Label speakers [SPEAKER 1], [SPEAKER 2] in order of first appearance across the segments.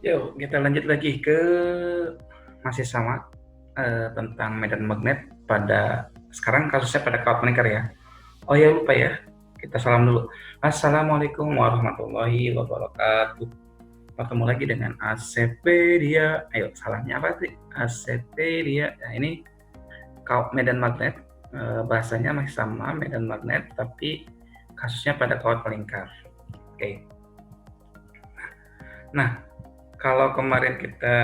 [SPEAKER 1] Yuk, kita lanjut lagi ke masih sama tentang medan magnet pada sekarang kasusnya pada kawat melingkar ya. Oh ya lupa ya, kita salam dulu. Assalamualaikum warahmatullahi wabarakatuh. Ketemu lagi dengan Asepedia. Ayo salamnya apa sih? Asepedia. Nah ini kawat medan magnet, bahasanya masih sama medan magnet tapi kasusnya pada kawat melingkar. Oke. Nah, kalau kemarin kita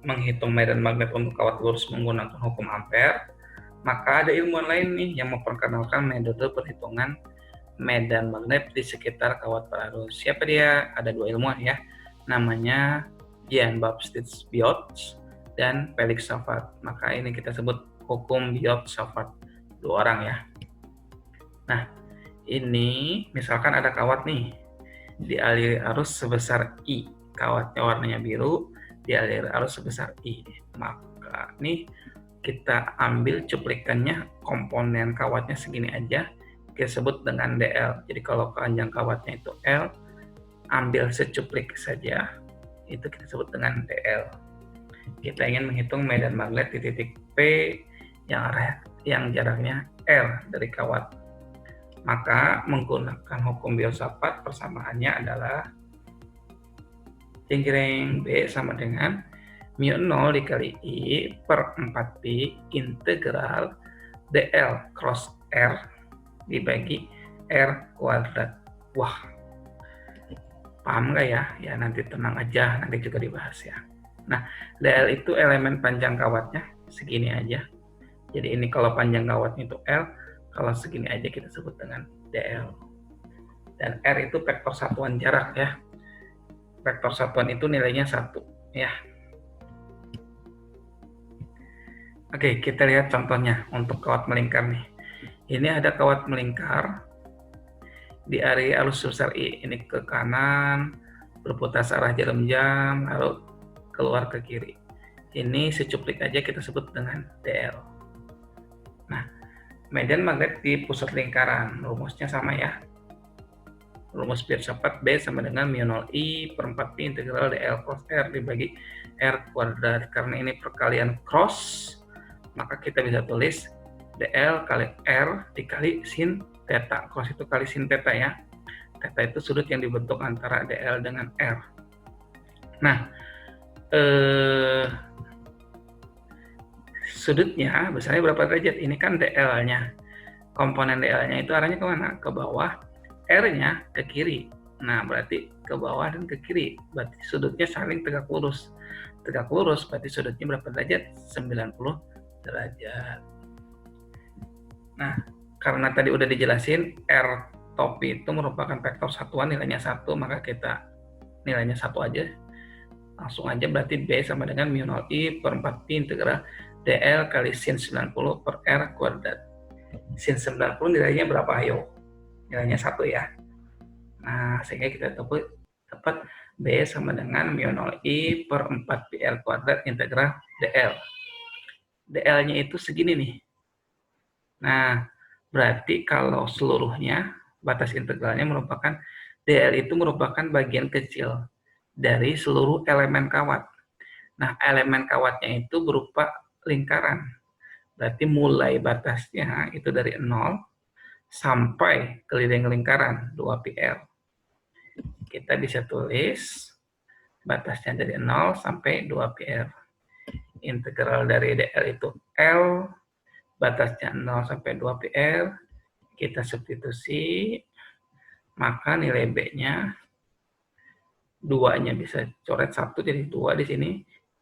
[SPEAKER 1] menghitung medan magnet untuk kawat lurus menggunakan hukum Ampere, maka ada ilmuwan lain nih yang memperkenalkan metode perhitungan medan magnet di sekitar kawat berarus. Siapa dia? Ada dua ilmuwan ya, namanya Jean-Baptiste Biot dan Felix Savart. Maka ini kita sebut hukum Biot-Savart, dua orang ya. Nah, ini misalkan ada kawat nih, dialiri arus sebesar I, kawatnya warnanya biru, dialiri arus sebesar I. Maka nih kita ambil cuplikannya, komponen kawatnya segini aja, kita sebut dengan DL. Jadi kalau panjang kawatnya itu L, ambil secuplik saja, itu kita sebut dengan DL. Kita ingin menghitung medan magnet di titik P yang jaraknya L dari kawat. Maka menggunakan hukum Biot-Savart persamaannya adalah jenggreng B sama dengan mu 0 dikali I per 4pi integral DL cross R dibagi R kuadrat. Wah, paham nggak ya? Ya nanti tenang aja, nanti juga dibahas ya. Nah, DL itu elemen panjang kawatnya, segini aja. Jadi ini kalau panjang kawatnya itu L, kalau segini aja kita sebut dengan DL. Dan R itu vektor satuan jarak ya. Vektor satuan itu nilainya 1 ya. Oke, kita lihat contohnya untuk kawat melingkar nih. Ini ada kawat melingkar di area arus sebesar I. Ini ke kanan, berputar arah jarum jam, lalu keluar ke kiri. Ini secuplik aja kita sebut dengan DL. Nah, medan magnet di pusat lingkaran, rumusnya sama ya. Rumus Biot-Savart B sama dengan mu 0 I per 4pi integral DL cross R dibagi R kuadrat. Karena ini perkalian cross, maka kita bisa tulis DL kali R dikali sin theta. Cross itu kali sin theta ya. Theta itu sudut yang dibentuk antara DL dengan R. Nah, sudutnya besarnya berapa derajat? Ini kan DL-nya. Komponen DL-nya itu arahnya kemana? Ke bawah, R-nya ke kiri. Nah, berarti ke bawah dan ke kiri. Berarti sudutnya saling tegak lurus. Tegak lurus berarti sudutnya berapa derajat? 90 derajat. Nah, karena tadi udah dijelasin, R topi itu merupakan vektor satuan, nilainya 1, maka kita nilainya 1 aja. Langsung aja berarti B sama dengan mu 0 I per 4pi integral DL kali sin 90 per R kuadrat. Sin 90 nilainya berapa? Ayo. Nilainya 1 ya. Nah, sehingga kita dapat B sama dengan mu 0 I per 4pi R kuadrat integral DL. DL-nya itu segini nih. Nah, berarti kalau seluruhnya, batas integralnya merupakan, DL itu merupakan bagian kecil dari seluruh elemen kawat. Nah, elemen kawatnya itu berupa lingkaran. Berarti mulai batasnya itu dari 0 sampai keliling lingkaran 2πr. Kita bisa tulis batasnya dari 0 sampai 2πr. Integral dari DL itu L, batasnya 0 sampai 2πr. Kita substitusi, maka nilai B-nya 2-nya bisa coret 1 jadi 2 di sini,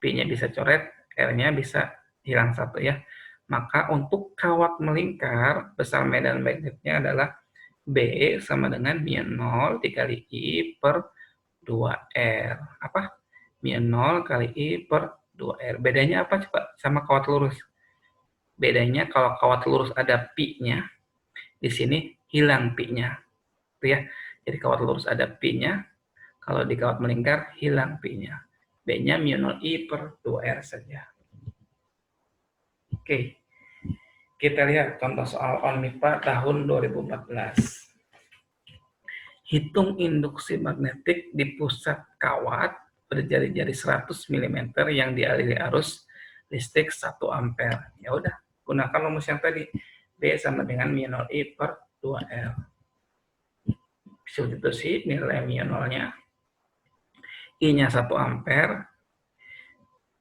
[SPEAKER 1] P-nya bisa coret, R-nya bisa hilang 1 ya. Maka untuk kawat melingkar, besar medan magnetnya adalah B sama dengan mu 0 dikali I per 2R. Apa? Mu 0 kali I per 2R. Bedanya apa coba sama kawat lurus? Bedanya kalau kawat lurus ada pi-nya, di sini hilang pi-nya. Itu ya. Jadi kawat lurus ada pi-nya, kalau di kawat melingkar hilang pi-nya. B-nya mu 0 I per 2R saja. Oke. Kita lihat contoh soal ONMIPA tahun 2014. Hitung induksi magnetik di pusat kawat berjari-jari 100 mm yang dialiri arus listrik 1 ampere. Ya udah, gunakan rumus yang tadi. B sama dengan mu 0 I per 2L. Substitusi nilai mu 0-nya. I-nya 1 ampere.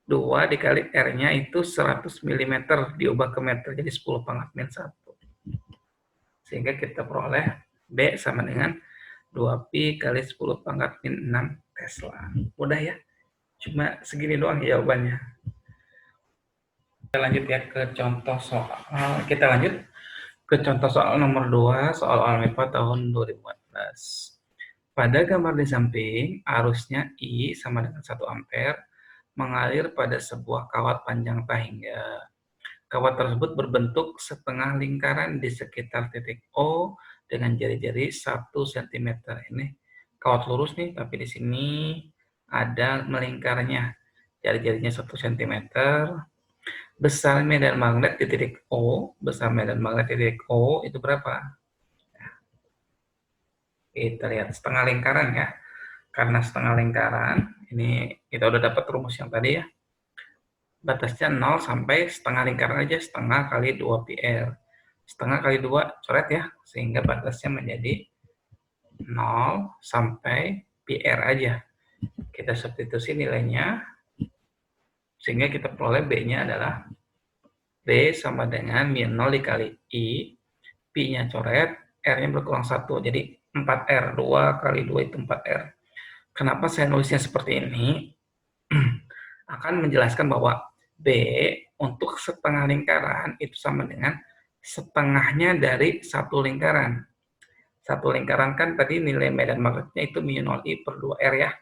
[SPEAKER 1] 2 dikali R-nya itu 100 mm diubah ke meter jadi 10 pangkat min 1. Sehingga kita peroleh B sama dengan 2pi kali 10 pangkat min 6 Tesla. Mudah ya? Cuma segini doang jawabannya. Kita lanjut ya ke contoh soal. Kita lanjut ke contoh soal nomor 2, soal Almepa tahun 2014. Pada gambar di samping, arusnya I sama dengan 1 ampere mengalir pada sebuah kawat panjang tahingga. Kawat tersebut berbentuk setengah lingkaran di sekitar titik O dengan jari-jari 1 cm. Ini kawat lurus nih, tapi di sini ada melingkarnya. Jari-jarinya 1 cm. Besar medan magnet di titik O, besar medan magnet di titik O itu berapa? Kita lihat setengah lingkaran ya. Karena setengah lingkaran, ini kita udah dapat rumus yang tadi ya. Batasnya 0 sampai setengah lingkaran aja, setengah kali 2 PR. Setengah kali 2 coret ya, sehingga batasnya menjadi 0 sampai PR aja. Kita substitusi nilainya, sehingga kita peroleh B-nya adalah B sama dengan mu 0 dikali I, Pi-nya coret, R-nya berkurang 1, jadi 4R, 2 kali 2 itu 4R. Kenapa saya nulisnya seperti ini? Akan menjelaskan bahwa B untuk setengah lingkaran itu sama dengan setengahnya dari satu lingkaran. Satu lingkaran kan tadi nilai medan magnetnya itu mu 0 I per 2R ya.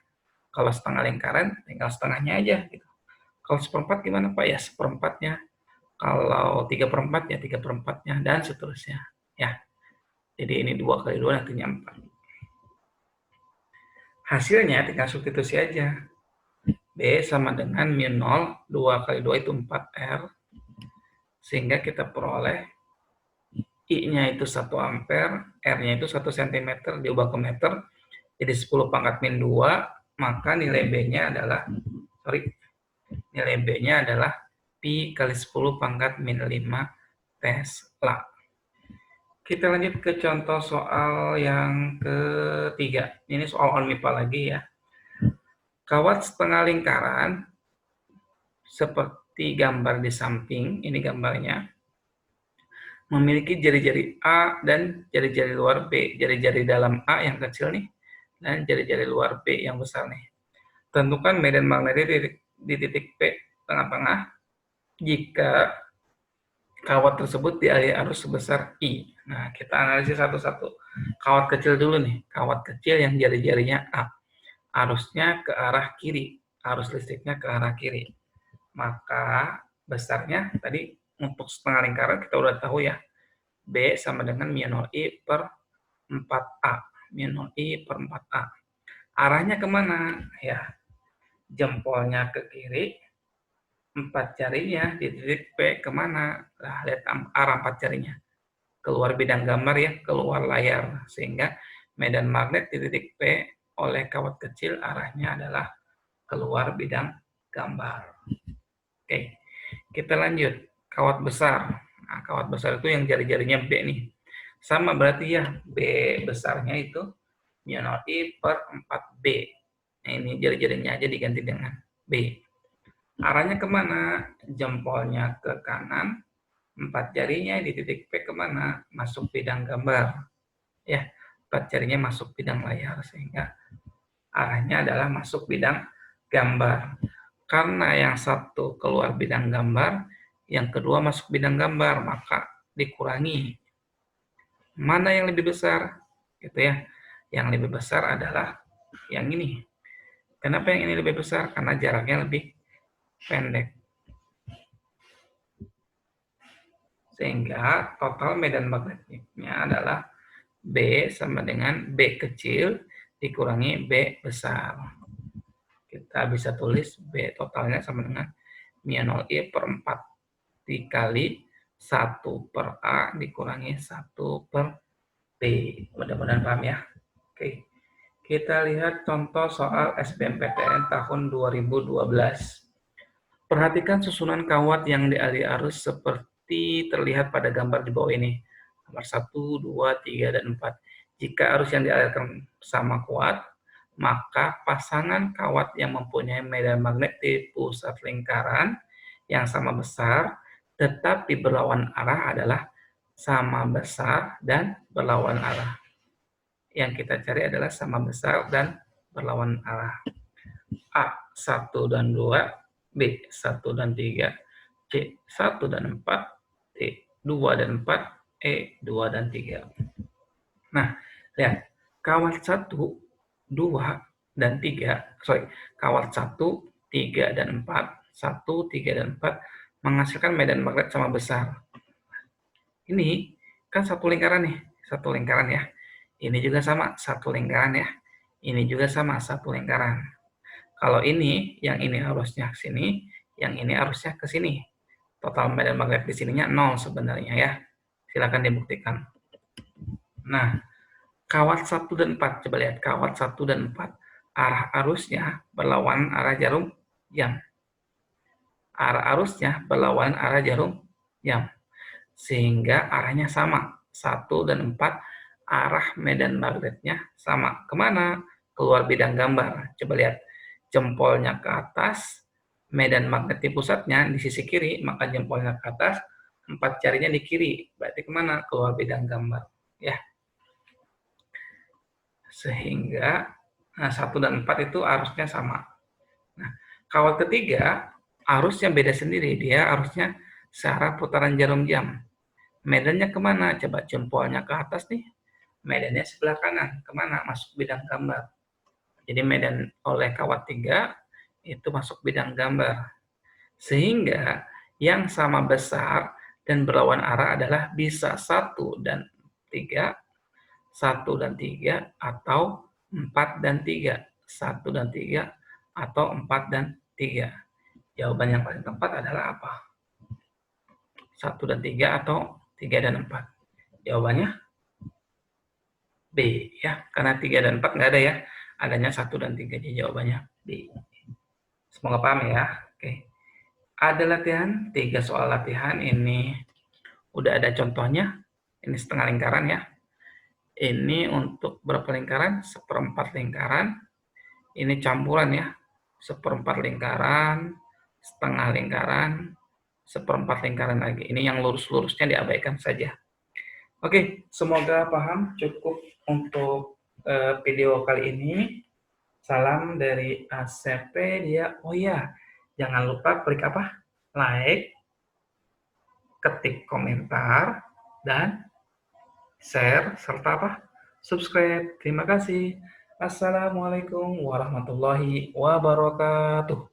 [SPEAKER 1] Kalau setengah lingkaran tinggal setengahnya aja. Gitu. Kalau seperempat gimana Pak? Ya seperempatnya. Kalau 3/4 ya 3/4-nya dan seterusnya. Ya. Jadi ini 2 kali 2 nantinya 4. Hasilnya tinggal substitusi aja. B sama dengan mu 0, 2 kali 2 itu 4R. Sehingga kita peroleh I-nya itu 1 ampere, R-nya itu 1 cm diubah ke meter, jadi 10 pangkat min 2, maka nilai B-nya adalah, nilai B-nya adalah Pi kali 10 pangkat min 5 Tesla. Kita lanjut ke contoh soal yang ketiga. Ini soal ONMIPA lagi ya. Kawat setengah lingkaran, seperti gambar di samping, ini gambarnya, memiliki jari-jari A dan jari-jari luar B. Jari-jari dalam A yang kecil nih, dan jari-jari luar B yang besar nih. Tentukan medan magnetik di titik P tengah-tengah jika kawat tersebut dialiri arus sebesar I. Nah, kita analisis satu-satu. Kawat kecil dulu nih, kawat kecil yang jari-jarinya A. Arusnya ke arah kiri, arus listriknya ke arah kiri. Maka besarnya tadi untuk setengah lingkaran kita udah tahu ya. B sama dengan mu 0 I per 4A. Mu 0 I per 4A. Arahnya kemana? Ya, jempolnya ke kiri, 4 jarinya di titik P kemana? Nah, lihat arah 4 jarinya. Keluar bidang gambar ya, keluar layar. Sehingga medan magnet di titik P oleh kawat kecil arahnya adalah keluar bidang gambar. Oke, kita lanjut. Kawat besar. Nah, kawat besar itu yang jari-jarinya B nih. Sama berarti ya, B besarnya itu mu 0 I per 4B. Nah, ini jari-jarinya aja diganti dengan B. Arahnya kemana? Jempolnya ke kanan, 4 jarinya di titik P kemana? Masuk bidang gambar. Ya, 4 jarinya masuk bidang layar, sehingga arahnya adalah masuk bidang gambar. Karena yang satu keluar bidang gambar, yang kedua masuk bidang gambar, maka dikurangi. Mana yang lebih besar? Gitu ya. Yang lebih besar adalah yang ini. Kenapa yang ini lebih besar? Karena jaraknya lebih pendek. Sehingga total medan magnetiknya adalah B sama dengan B kecil dikurangi B besar. Kita bisa tulis B totalnya sama dengan mu 0 I per 4 dikali 1 per A dikurangi 1 per B. Mudah-mudahan paham ya. Oke. Kita lihat contoh soal SBMPTN tahun 2012. Perhatikan susunan kawat yang dialiri arus seperti terlihat pada gambar di bawah ini. Nomor 1, 2, 3, dan 4. Jika arus yang dialirkan sama kuat, maka pasangan kawat yang mempunyai medan magnet di pusat lingkaran yang sama besar tetapi berlawan arah adalah sama besar dan berlawan arah. Yang kita cari adalah sama besar dan berlawan arah. A, 1 dan 2, B, 1 dan 3, C, 1 dan 4, D, 2 dan 4, E, 2 dan 3. Nah, lihat, kawat 1, 2, dan 3, kawat 1, 3, dan 4, 1, 3, dan 4 menghasilkan medan magnet sama besar. Ini kan satu lingkaran nih, satu lingkaran ya. Ini juga sama, satu lingkaran ya. Ini juga sama, satu lingkaran. Kalau ini, yang ini arusnya ke sini, yang ini arusnya ke sini. Total medan magnet di sininya 0 sebenarnya ya. Silakan dibuktikan. Nah, kawat 1 dan 4, coba lihat kawat 1 dan 4. Arah arusnya berlawanan arah jarum jam. Arah arusnya berlawanan arah jarum jam. Sehingga arahnya sama. 1 dan 4 arah medan magnetnya sama. Kemana? Keluar bidang gambar. Coba lihat. Jempolnya ke atas, medan magnet di pusatnya di sisi kiri, maka jempolnya ke atas, 4 jarinya di kiri. Berarti kemana? Keluar bidang gambar. Ya. Sehingga 1 dan 4 itu arusnya sama. Nah, kawat ketiga, arusnya beda sendiri. Dia arusnya searah putaran jarum jam. Medannya kemana? Coba jempolnya ke atas nih. Medannya sebelah kanan. Kemana? Masuk bidang gambar. Jadi medan oleh kawat 3 itu masuk bidang gambar. Sehingga yang sama besar dan berlawan arah adalah bisa 1 dan 3, 1 dan 3, atau 4 dan 3. 1 dan 3, atau 4 dan 3. Jawaban yang paling tepat adalah apa? 1 dan 3 atau 3 dan 4. Jawabannya B ya, karena 3 dan 4 nggak ada ya. Adanya 1 dan 3, jadi jawabannya B. Semoga paham ya. Oke. Ada latihan, 3 soal latihan. Ini udah ada contohnya. Ini setengah lingkaran ya. Ini untuk berapa lingkaran? 1/4 lingkaran. Ini campuran ya. 1/4 lingkaran, setengah lingkaran, 1/4 lingkaran lagi. Ini yang lurus-lurusnya diabaikan saja. Oke, semoga paham. Cukup untuk video kali ini. Salam dari ACP dia. Oh ya, jangan lupa klik apa? Like, ketik komentar, dan share, serta apa? Subscribe. Terima kasih. Assalamualaikum warahmatullahi wabarakatuh.